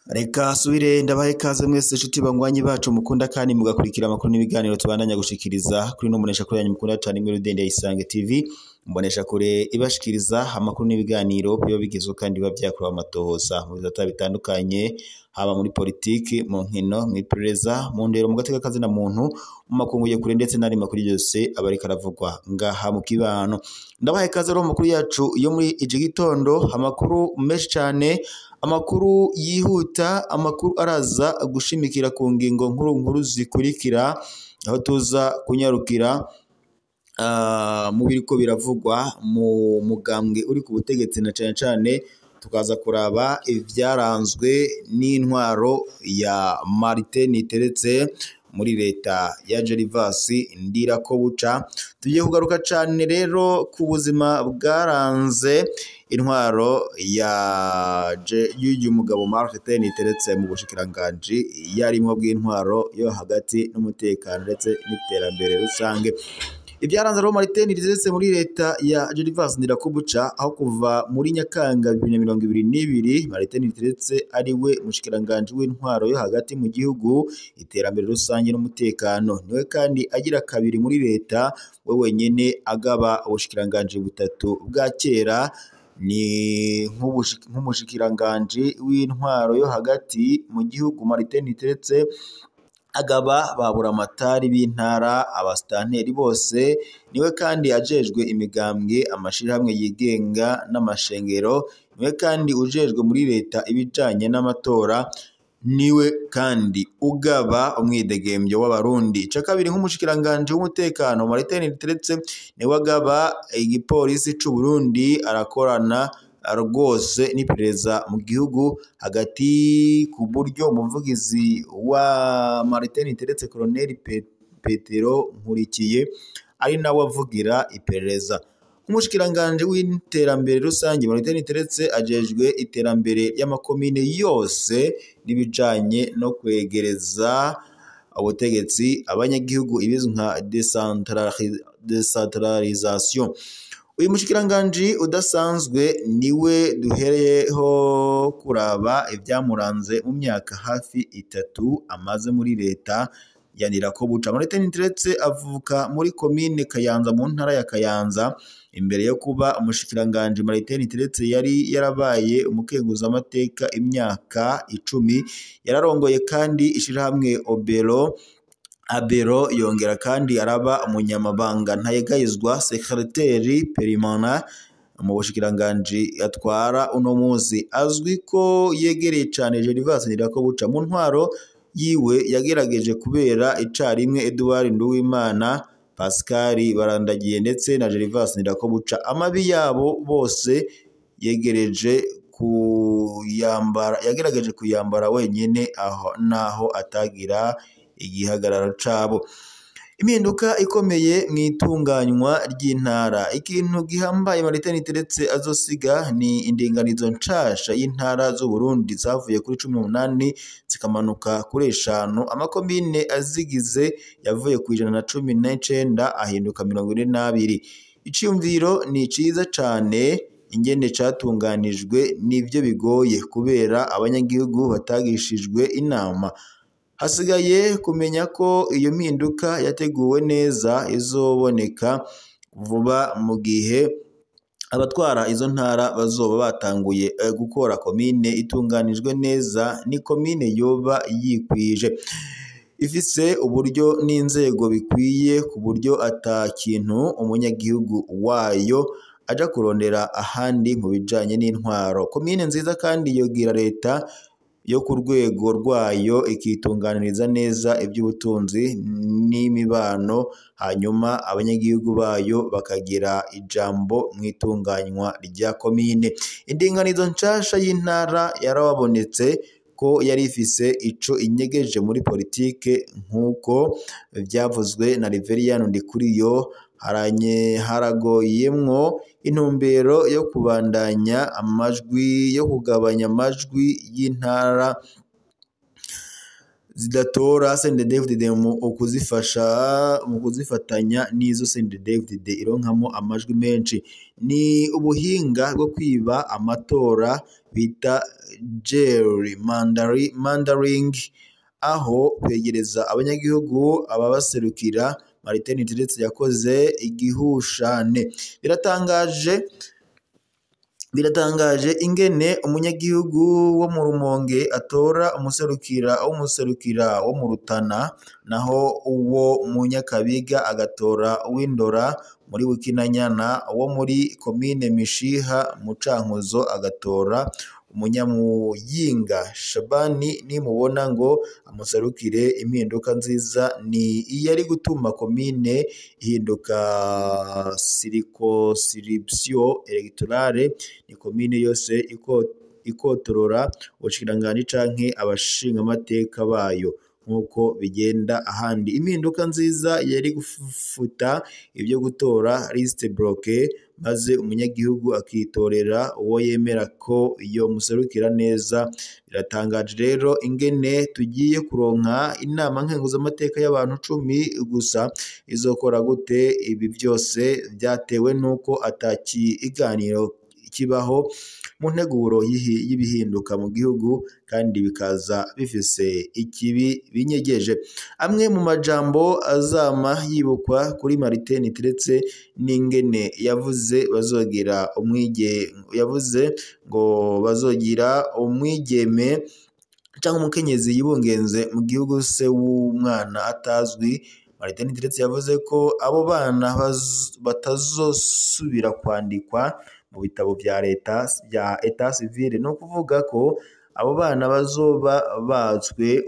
Reka subire ndabahe kaze mwese nshuti bangwanyi bacu mukunda kandi mugakurikira amakuru n'ibiganiro tubandanya gushikiriza kuri no munesha kuri yanyu mukunda cyane muri Rudende ya Isange TV mbonesha kure ibashikiriza amakuru n'ibiganiro byo bigezwe kandi bavyakuba amatohoza mu bizata bitandukanye haba muri politiki mu nkino mu iperereza mu ndero mu gateka kazi na muntu mu makunguye kure ndetse n'ari makuru yose abari karavugwa ngaha mu kibano. Ndabahe kaze ro makuru yacu yo muri iki gitondo, amakuru menshi cyane, amakuru yihuta, amakuru araza gushimikira ku ngingo nkuru zikurikira aho tuza kunyarukira mu biriko biravugwa mu mugambwe uri ku butegetsi na cyane tukaza kuraba ivyaranzwe n'intwaro ya Martin Niteretse muri leta ya Gervas Ndirakobuca. Tugiye kugaruka cyane rero ku buzima bwaranze intwaro y'uyu mugabo Martin Niteretse mu bushikiranganji yarimo bw'intwaro yo hagati n'umutekano ndetse n'iterambere rusange. Ibyaranze rero Martin Niteretse muri leta ya Gervas Ndirakobuca aho kuva muri Nyakanga 2022 Martin Niteretse ari we mushikiranganji w'intwaro yo hagati mu gihugu, iterambere rusange n'umutekano. Niwe kandi agira kabiri muri leta we wenyene agaba ubushikiranganji butatu bwa kera, ni nk'umushikiranganji w'intwaro yo hagati mu gihugu Martin Niteretse agaba babura amatari b'intara abastanteri bose. Niwe kandi ajejwe imigambwe amashirahamwe yigenga n'amashengero. Niwe kandi ujejwe muri leta ibijanye n'amatora. Niwe kandi ugaba umwidegembyo w'abarundi. Ca kabiri nk'umushikiranganje w'umutekano Martin Niteretse niwe agaba igipolisi c'u Burundi, arakorana rwose n'iperereza mu gihugu hagati ku buryo umuvugizi wa Martin Niteretse Colonel Petero Nkurikiye ari nawe avugira iperereza. Umushikiranganje w'iterambere rusange Martin Niteretse ajejwe iterambere y'amakomine yose n'ibijanye no kwegereza ubutegetsi abanyagihugu ibizwi nka decentralisation. Uyu mushikiranganji udasanzwe niwe duhereyeho kuraba ibyamuranze mu myaka hafi 3 amaze muri leta ya Ndirakobuca. Martin Niteretse avuka muri komine Kayanza mu ntara ya Kayanza. Imbere yo kuba umushikiranganji Martin Niteretse yari yarabaye umukenguza amateka imyaka 10, yararongoye kandi ishirahamwe Abero yongera kandi araba umunyamabanga ntayegayizwa secretary perimana mu bushikiranganji atwara uno muzi. Azwi ko yegereye cyane Gervas Ndirakobuca. Mu ntwaro yiwe yagerageje kubera icarimwe Edouard Nduwimana, Pascal Barandagiye ndetse na Gervas Ndirakobuca. Amabi yabo bose yagerageje kuyambara wenyene aho naho atagira igihagararo cabo. Impinduka ikomeye mu itunganywa ry'intara. Ikintu gihambaye Martin Niteretse azosiga ni indinganizo nshasha y'intara z'u Burundi zavuye kuri 18 zikamanuka kuri 5. Amakomine azigize yavuye ku 119 ahinduka 42. Iciyumviro ni ciza cane, ingene catunganijwe nivyo bigoye kubera abanyagihugu batagishijwe inama. Hasigaye kumenya ko iyo mpinduka yateguwe neza izoboneka vuba mu gihe abatwara izo ntara bazoba batanguye gukora. Komine itunganijwe neza ni komine yoba yikwije, ifise uburyo n'inzego bikwiye ku buryo ata kintu umunyagihugu wayo aja kurondera ahandi mu bijanye n'intwaro. Komine nziza kandi yogira leta yo ku rwego rwayo ikitunganiriza neza iby'ubutunzi n'imibano, hanyuma abanyagihugu bayo bakagira ijambo mu itunganywa rya komine. Indinganizo nshasha y'intara yarabonetse ko yari ifise ico inyegeje muri politike nk'uko byavuzwe na Reverien Ndikuriyo. Haragoyemwo intumbero yo kubandanya amajwi yo kugabanya amajwi y'intara zidatora CNDD-FDD mu kuzifatanya n'izo CNDD-FDD ironkamo amajwi menshi. Ni ubuhinga bwo kwiba amatora bita gerrymandering, aho kwegereza abanyagihugu ababaserukira. Martin Niteretse yakoze igihushane. Biratangaje ingene umunyagihugu wo mu Rumonge atora umuserukira wo mu Rutana, naho uwo mu Nyakabiga agatora uw'Indora, muri Bukinanyana wo muri komine Mishiha mu Cankuzo agatora umunyamuyinga. Shabani nimubona ngo amuserukire. Impinduka nziza ni iyari gutuma komine ihinduka circonscription electorale, ni komine yose ikotorora ubushikiranganji canke abashinga amateka bayo nk'uko bigenda ahandi. Impinduka nziza yari gufuta ibyo gutora liste bloquée, maze umunyagihugu akitorera uwo yemera ko iyo muserukira neza. Biratangaje rero ingene tugiye kuronka inama nkenguzamateka y'abantu 10 gusa. Izokora gute? Ibi byose byatewe nuko iganiro kibaho mu nteguro y'ibihinduka mu gihugu, kandi bikaza bifise ikibi binyegeje. Amwe mu majambo azama yibukwa kuri Martin Niteretse n'ingene yavuze ngo bazogira umwigeme canke umukenyezi yibungenze mu gihugu se w'umwana atazwi. Martin Niteretse yavuze ko abo bana batazosubira kwandikwa mu bitabo vya leta vya etat civil, no kuvuga ko abo bana bazoba batswe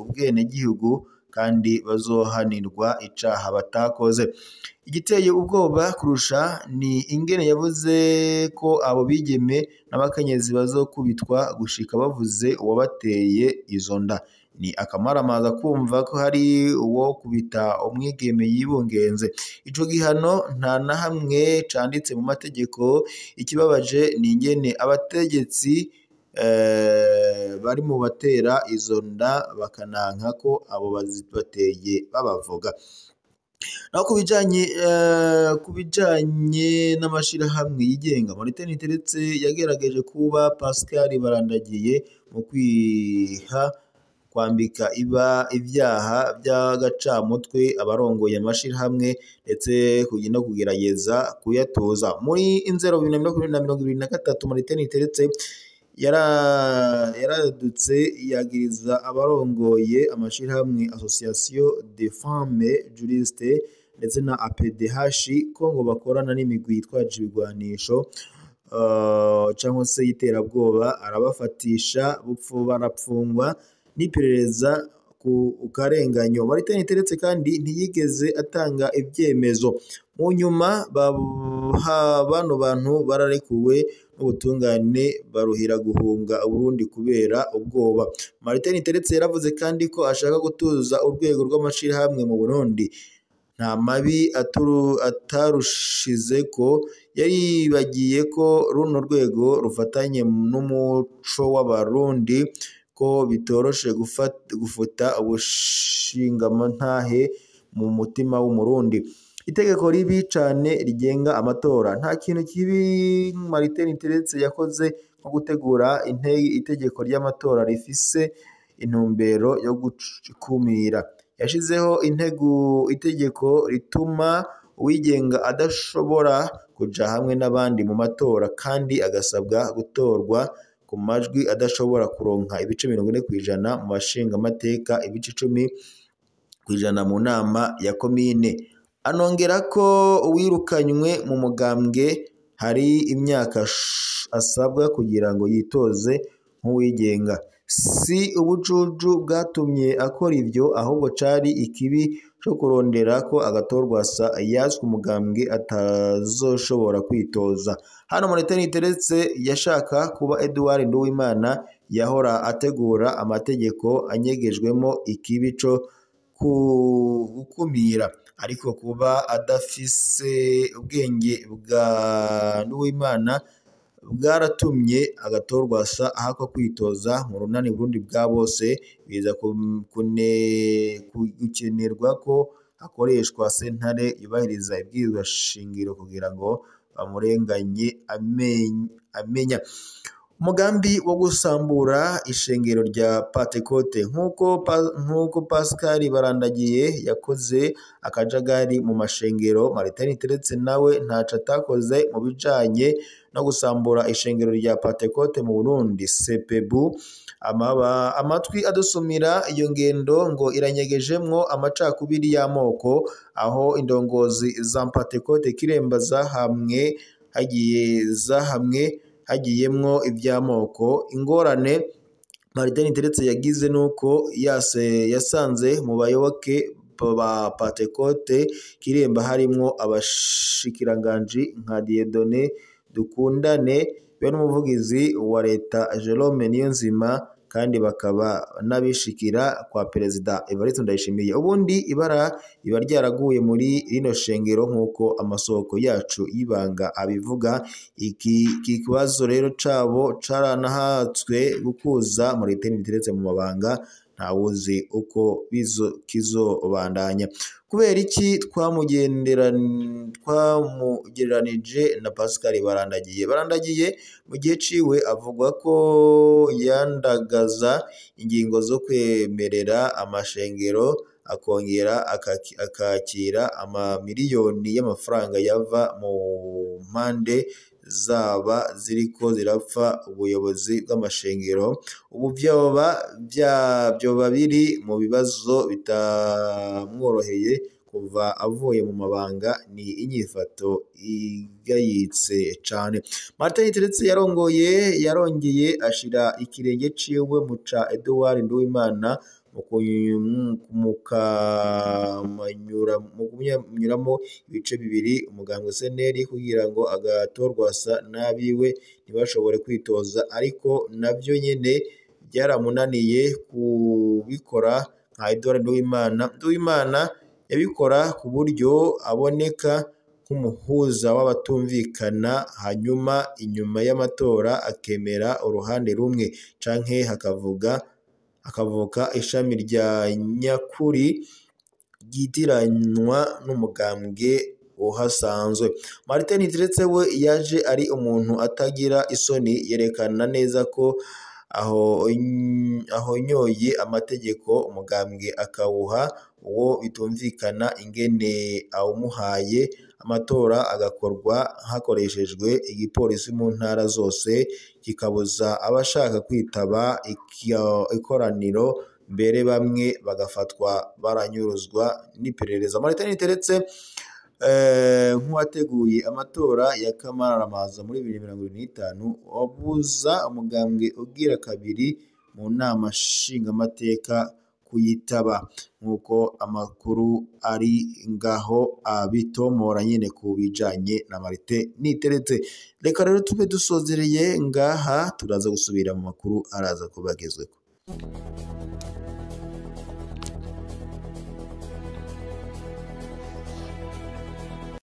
ubwenegihugu kandi bazohanirwa icaha batakoze. Igiteye ubwoba kurusha ni ingene yavuze ko abo bigeme n'abakenyezi bazokubitwa gushika bavuze uwabateye izo nda. Ni akamaramaza kumva ko hari uwo kubita umwigeme yibungenze. Ico gihano nta na hamwe canditse mu mategeko. Ikibabaje ni ingene abategetsi bari mu batera izo nda bakananka ko abo bazibateye babavuga. Naho kubijanye n'amashirahamwe yigenga, Martin Niteretse yagerageje kuba Pascal Barandagiye mu kwambika ivyaha by'agacamutwe abarongoye amashirahamwe ndetse no kugerageza kuyatuza. Muri 2023 Martin Niteretse yaradutse yagiriza abarongoye amashirahamwe Association des Femmes Juristes ndetse na APDH ko ngo bakorana n'imigwi yitwaje ibigwanisho cyangwa se y'iterabwoba, arabafatisha barapfungwa n'iperereza ku karenganyo. Martin Niteretse kandi ntiyigeze atanga ivyemezo. Mu nyuma bano bantu bararekuwe n'ubutungane baruhira guhunga Burundi kubera ubwoba. Martin Niteretse yaravuze kandi ko ashaka gutuza urwego rw'amashirahamwe mu Burundi. Nta mabi atarushize ko yaribagiye ko runo rwego rufatanye n'umuco w'abarundi, ko bitoroshe gufuta ubushingamantahe mu mutima w'umurundi. Itegeko ribi cane rigenga amatora. Nta kintu kibi Martin Niteretse yakoze nko gutegura itegeko ry'amatora rifise intumbero yo gukumira. Yashizeho itegeko rituma uwigenga adashobora kuja hamwe n'abandi mu matora, kandi agasabwa gutorwa ku majwi adashobora kuronka ibice 40% mu bashinga amateka, ibice 10% mu nama ya komine. Anongera ko uwirukanywe mu mugambwe hari imyaka asabwa kugira ngo yitoze nk'uwigenga. Si ubujuju bwatumye akora ivyo, ahubwo cari ikibi co kurondera ko agatorwasa yazwe umugambwe atazoshobora kwitoza. Hano Martin Niteretse yashaka kuba Edouard Nduwimana yahora ategura amategeko anyegejwemo ikibi co gukumira, ariko kuba adafise ubwenge bwa Nduwimana bwaratumye agatorwasa ahakwa kwitoza mu runani Burundi bwa bose, biza gukenerwa ko hakoreshwa sentare yubahiriza ibwirizwa shingiro kugira ngo bamurenganye amenya. Umugambi wo gusambura ishengero rya Pentecote nk'uko Pascal Barandagiye yakoze akajagari mu mashengero, Martin Teretse nawe ntaco atakoze mu bijanye no gusambura ishengero rya Pentecote mu Burundi. Sepebu amatwi adusumira iyo ngendo ngo iranyegejemwo amacakubiri y'amoko, aho indongozi za Pentecote Kiremba hagiyemwo ivy'amoko. Ingorane Martin Teretse yagize nuko yasanze mu bayoboke ba Pentecote Kiremba harimwo abashikiranganji nka Dieudonné Dukundane be n'umuvugizi wa leta Jerome Niyonzima, kandi bakaba n'abishikira kwa Perezida Evariste Ndayishimiye. Ubundi ibara riba ryaraguye muri rino shengero nk'uko amasoko yacu y'ibanga abivuga. Iki kibazo rero cabo caranahatswe gukuza Martin Teretse mu mabanga, ntawuzi uko kizobandanya. Kubera iki twamugereranije na Pascal Barandagiye mu gihe ciwe avugwa ko yandagaza ingingo zo kwemerera amashengero akongera akakira amamiliyoni y'amafaranga yava mu mpande zaba ziriko zirapfa ubuyobozi bw'amashengero. Ubu vyoba biri mu bibazo bitamworoheye kuva avuye mu mabanga. Ni inyifato igayitse cane. Martin Teretse yarongeye ashira ikirenge ciwe mu ca Edouard Nduwimana mu kunyuramo ibice bibiri umugambwe CNL kugira ngo agatorwasa n'abiwe ntibashobore kwitoza, ariko navyo nyene byaramunaniye kubikora nka Edouard Nduwimana yabikora ku buryo aboneka nk'umuhuza w'abatumvikana, hanyuma inyuma y'amatora akemera uruhande rumwe, canke hakavuka ishami rya nyakuri ryitiranywa n'umugambwe uhasanzwe. Martin Teretse we yaje ari umuntu atagira isoni, yerekana neza ko ahonyoye amategeko umugambwe akawuha uwo bitumvikana ingene awumuhaye. Amatora agakorwa hakoreshejwe igipolisi mu ntara zose, kikabuza abashaka kwitaba ikoraniro, mbere bamwe bagafatwa baranyuruzwa n'iperereza. Martin Teretse nk'uwateguye amatora ya Kamaramaza muri 2025 wabuza umugambwe ugira kabiri mu nama nshingamateka kuyitaba, nk'uko amakuru ari ngaho abitomora nyene ku bijanye na Martin Teretse. Reka rero tube dusozereye ngaha, turaza gusubira mu makuru araza kubagezweko.